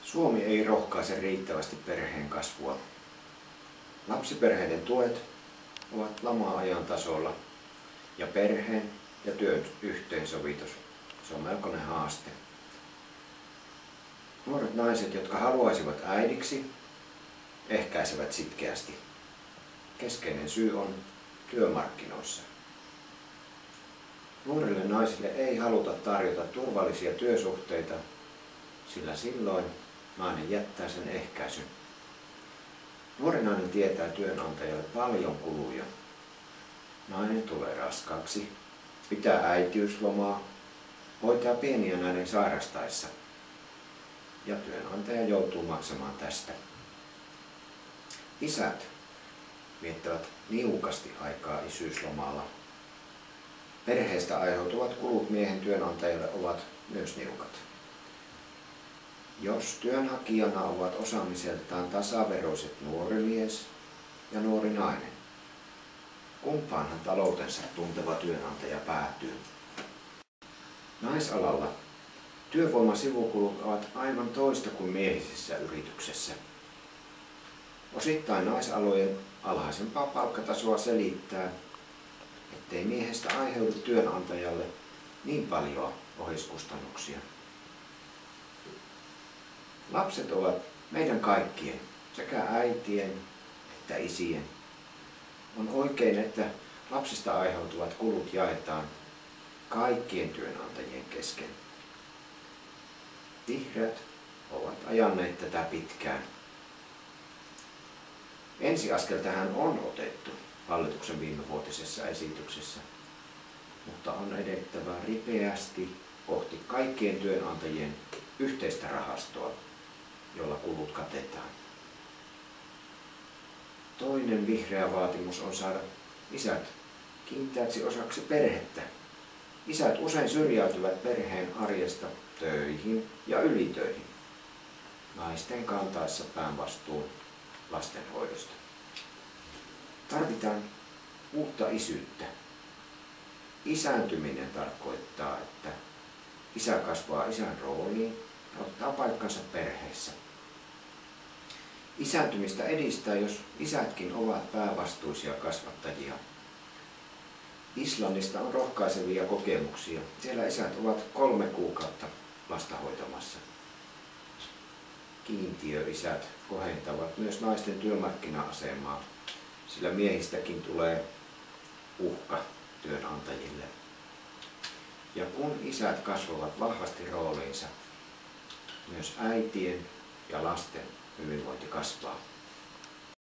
Suomi ei rohkaise riittävästi perheen kasvua. Lapsiperheiden tuet ovat lama-ajan tasolla ja perheen ja työn yhteensovitus, se on melkoinen haaste. Nuoret naiset, jotka haluaisivat äidiksi, ehkäisevät sitkeästi. Keskeinen syy on työmarkkinoissa. Nuorille naisille ei haluta tarjota turvallisia työsuhteita, sillä silloin nainen jättää sen ehkäisyn. Nuori nainen tietää työnantajalle paljon kuluja. Nainen tulee raskaaksi, pitää äitiyslomaa, hoitaa pieniä näiden sairastaessa ja työnantaja joutuu maksamaan tästä. Isät viettävät niukasti aikaa isyyslomalla. Perheestä aiheutuvat kulut miehen työnantajalle ovat myös niukat. Jos työnhakijana ovat osaamiseltaan tasaveroiset nuori mies ja nuori nainen, kumpaanhan taloutensa tunteva työnantaja päätyy? Naisalalla työvoiman sivukulut ovat aivan toista kuin miehisessä yrityksessä. Osittain naisalojen alhaisempaa palkkatasoa selittää, ettei miehestä aiheudu työnantajalle niin paljon oheiskustannuksia. Lapset ovat meidän kaikkien, sekä äitien että isien. On oikein, että lapsista aiheutuvat kulut jaetaan kaikkien työnantajien kesken. Vihreät ovat ajaneet tätä pitkään. Ensiaskel tähän on otettu hallituksen viimevuotisessa esityksessä, mutta on edettävä ripeästi kohti kaikkien työnantajien yhteistä rahastoa, jolla kulut katetaan. Toinen vihreä vaatimus on saada isät kiinteäksi osaksi perhettä. Isät usein syrjäytyvät perheen arjesta töihin ja ylitöihin, naisten kantaessa päävastuun lastenhoidosta. Tarvitaan uutta isyyttä. Isääntyminen tarkoittaa, että isä kasvaa isän rooliin ja ottaa paikkansa perheessä. Isääntymistä edistää, jos isätkin ovat päävastuisia kasvattajia. Islannista on rohkaisevia kokemuksia. Siellä isät ovat 3 kuukautta lasta hoitamassa. Kiintiöisät kohentavat myös naisten työmarkkina-asemaa, sillä miehistäkin tulee uhka työnantajille. Ja kun isät kasvavat vahvasti rooliinsa, myös äitien ja lasten hyvinvointi kasvaa.